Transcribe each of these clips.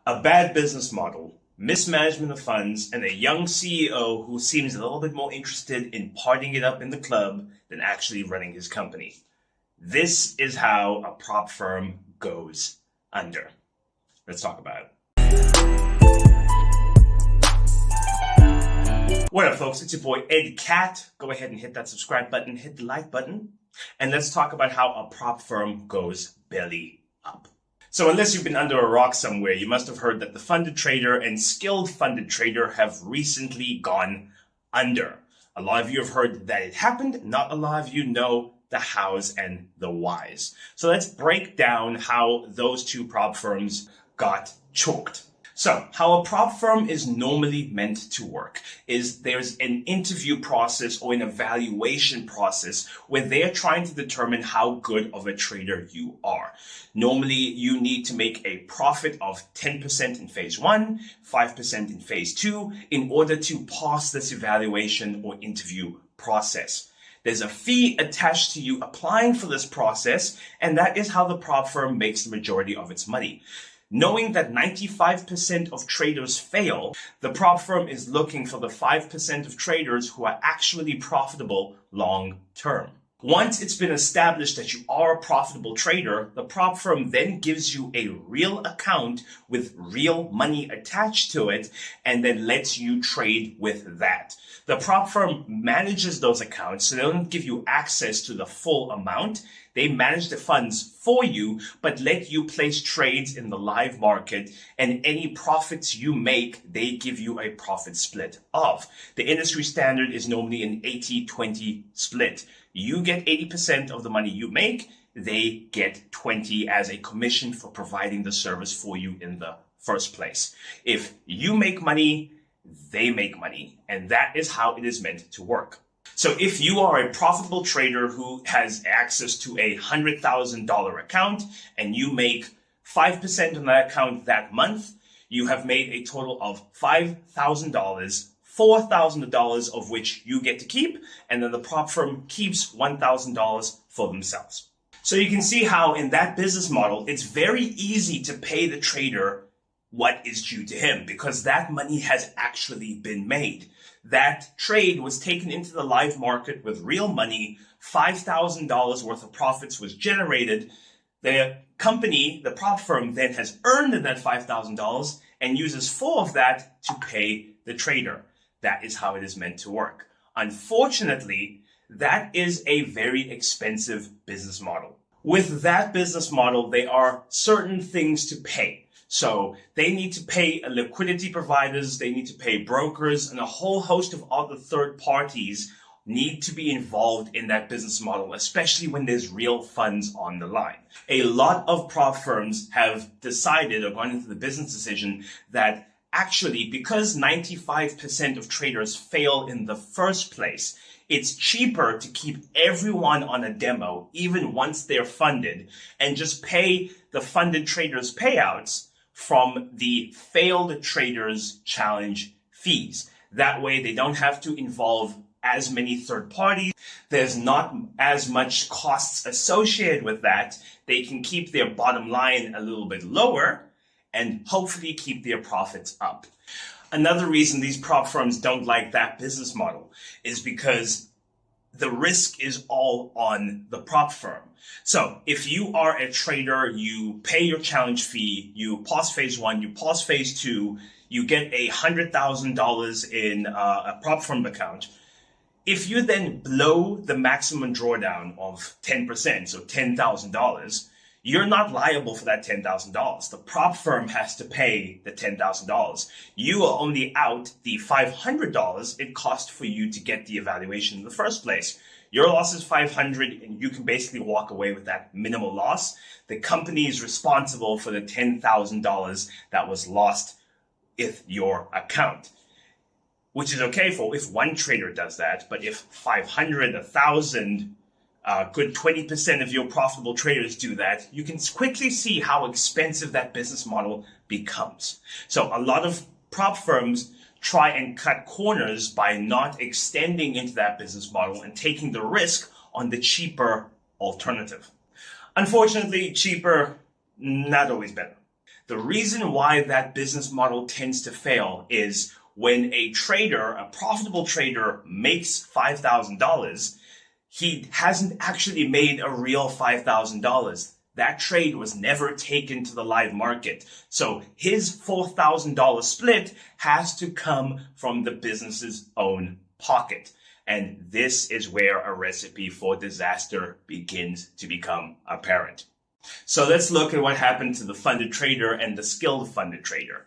A bad business model, mismanagement of funds, and a young CEO who seems a little bit more interested in partying it up in the club than actually running his company. This is how a prop firm goes under. Let's talk about it. What up, folks? It's your boy Ed Cat. Go ahead and hit that subscribe button, hit the like button, and let's talk about how a prop firm goes belly up. So unless you've been under a rock somewhere, you must have heard that the funded trader and skilled funded trader have recently gone under. A lot of you have heard that it happened. Not a lot of you know the hows and the whys. So let's break down how those two prop firms got choked. So how a prop firm is normally meant to work is there's an interview process or an evaluation process where they're trying to determine how good of a trader you are. Normally, you need to make a profit of 10% in phase 1, 5% in phase 2 in order to pass this evaluation or interview process. There's a fee attached to you applying for this process, and that is how the prop firm makes the majority of its money. Knowing that 95% of traders fail, the prop firm is looking for the 5% of traders who are actually profitable long term. Once it's been established that you are a profitable trader, the prop firm then gives you a real account with real money attached to it and then lets you trade with that. The prop firm manages those accounts, so they don't give you access to the full amount. They manage the funds for you, but let you place trades in the live market, and any profits you make, they give you a profit split of. The industry standard is normally an 80-20 split. You get 80% of the money you make, they get 20 as a commission for providing the service for you in the first place. If you make money, they make money, and that is how it is meant to work. So if you are a profitable trader who has access to a $100,000 account and you make 5% on that account that month, you have made a total of $5,000, $4,000 of which you get to keep, and then the prop firm keeps $1,000 for themselves. So you can see how in that business model, it's very easy to pay the trader what is due to him because that money has actually been made. That trade was taken into the live market with real money. $5,000 worth of profits was generated. The company, the prop firm, then has earned that $5,000 and uses 4 of that to pay the trader. That is how it is meant to work. Unfortunately, that is a very expensive business model. With that business model, there are certain things to pay. So they need to pay liquidity providers, they need to pay brokers, and a whole host of other third parties need to be involved in that business model, especially when there's real funds on the line. A lot of prop firms have decided or gone into the business decision that actually, because 95% of traders fail in the first place, it's cheaper to keep everyone on a demo, even once they're funded, and just pay the funded traders payouts from the failed traders challenge fees. That way they don't have to involve as many third parties. There's not as much costs associated with that. They can keep their bottom line a little bit lower and hopefully keep their profits up. Another reason these prop firms don't like that business model is because the risk is all on the prop firm. So if you are a trader, you pay your challenge fee, you pass phase 1, you pass phase 2, you get $100,000 in a prop firm account. If you then blow the maximum drawdown of 10%, so $10,000, you're not liable for that $10,000. The prop firm has to pay the $10,000. You are only out the $500 it cost for you to get the evaluation in the first place. Your loss is $500 and you can basically walk away with that minimal loss. The company is responsible for the $10,000 that was lost with your account, which is okay for if one trader does that. But if 500, 1,000, good 20% of your profitable traders do that, you can quickly see how expensive that business model becomes. So a lot of prop firms try and cut corners by not extending into that business model and taking the risk on the cheaper alternative. Unfortunately, cheaper, not always better. The reason why that business model tends to fail is when a trader, a profitable trader, makes $5,000, he hasn't actually made a real $5,000. That trade was never taken to the live market. So his $4,000 split has to come from the business's own pocket. And this is where a recipe for disaster begins to become apparent. So let's look at what happened to the funded trader and the skilled funded trader.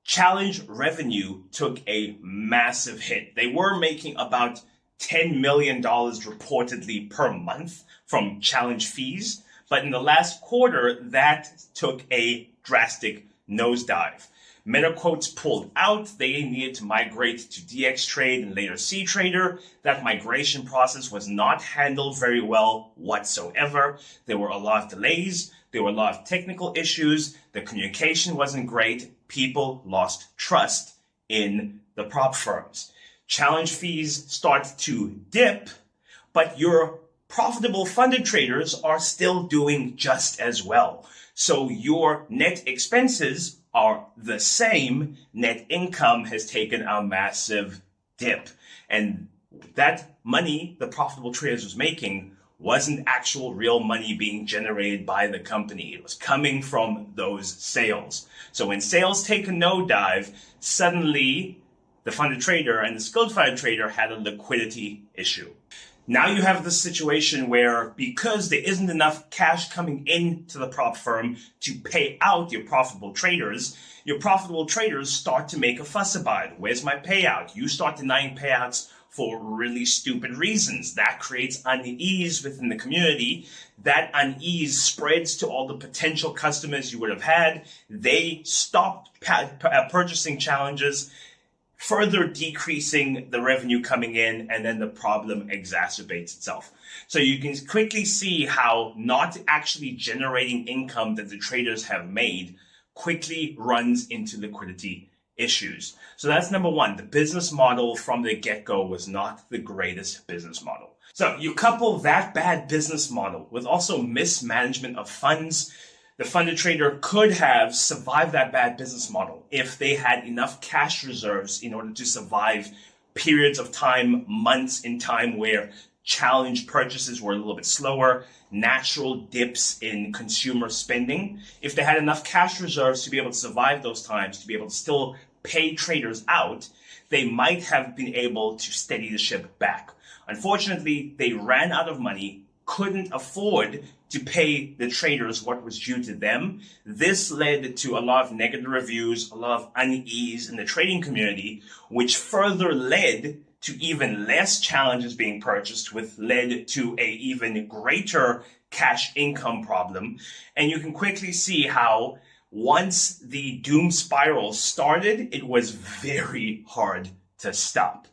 Challenge revenue took a massive hit. They were making about $10 million reportedly per month from challenge fees. But in the last quarter, that took a drastic nosedive. MetaQuotes pulled out. They needed to migrate to DXTrade and later CTrader. That migration process was not handled very well whatsoever. There were a lot of delays. There were a lot of technical issues. The communication wasn't great. People lost trust in the prop firms. Challenge fees start to dip, but your profitable funded traders are still doing just as well. So your net expenses are the same. Net income has taken a massive dip. And that money the profitable traders was making wasn't actual real money being generated by the company. It was coming from those sales. So when sales take a nosedive, suddenly the funded trader and the skilled funded trader had a liquidity issue. Now you have this situation where because there isn't enough cash coming into the prop firm to pay out your profitable traders start to make a fuss about it. Where's my payout? You start denying payouts for really stupid reasons. That creates unease within the community. That unease spreads to all the potential customers you would have had. They stop purchasing challenges, further decreasing the revenue coming in, and then the problem exacerbates itself. So you can quickly see how not actually generating income that the traders have made quickly runs into liquidity issues. So that's number one. The business model from the get-go was not the greatest business model. So you couple that bad business model with also mismanagement of funds. The funded trader could have survived that bad business model if they had enough cash reserves in order to survive periods of time, months in time where challenge purchases were a little bit slower, natural dips in consumer spending. If they had enough cash reserves to be able to survive those times, to be able to still pay traders out, they might have been able to steady the ship back. Unfortunately, they ran out of money, couldn't afford to pay the traders what was due to them. This led to a lot of negative reviews, a lot of unease in the trading community, which further led to even less challenges being purchased, which led to a even greater cash income problem. And you can quickly see how once the doom spiral started, it was very hard to stop.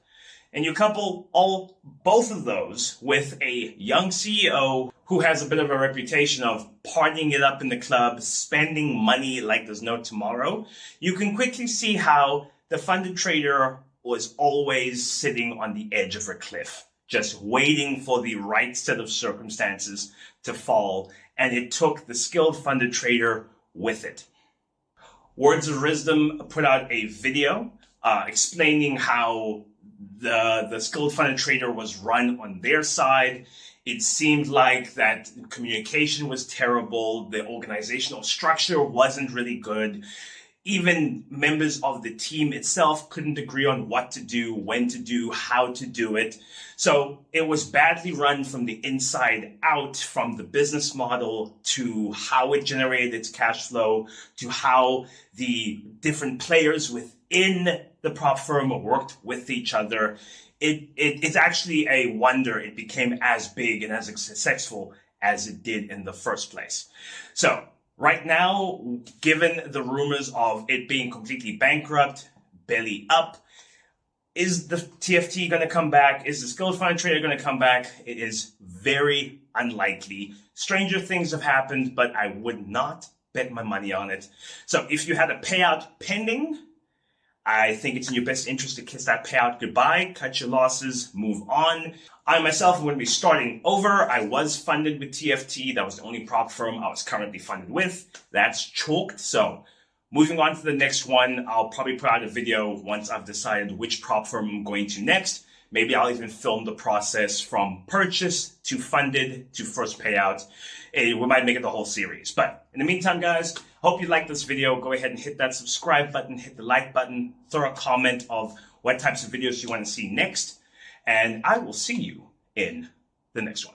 And you couple both of those with a young CEO who has a bit of a reputation of partying it up in the club, spending money like there's no tomorrow, you can quickly see how the funded trader was always sitting on the edge of a cliff, just waiting for the right set of circumstances to fall. And it took the skilled funded trader with it. Words of Wisdom put out a video explaining how the skilled funded trader was run on their side. It seemed like that communication was terrible. The organizational structure wasn't really good. Even members of the team itself couldn't agree on what to do, when to do, how to do it. So it was badly run from the inside out, from the business model to how it generated its cash flow, to how the different players within the prop firm worked with each other. It's actually a wonder it became as big and as successful as it did in the first place. So right now, given the rumors of it being completely bankrupt, belly up, is the TFT going to come back? Is the skilled funded trader going to come back? It is very unlikely. Stranger things have happened, but I would not bet my money on it. So if you had a payout pending, I think it's in your best interest to kiss that payout goodbye, cut your losses, move on. I myself am going to be starting over. I was funded with TFT. That was the only prop firm I was currently funded with. That's chalked. So moving on to the next one, I'll probably put out a video once I've decided which prop firm I'm going to next. Maybe I'll even film the process from purchase to funded to first payout. We might make it the whole series. But in the meantime, guys, hope you liked this video. Go ahead and hit that subscribe button, hit the like button, throw a comment of what types of videos you want to see next. And I will see you in the next one.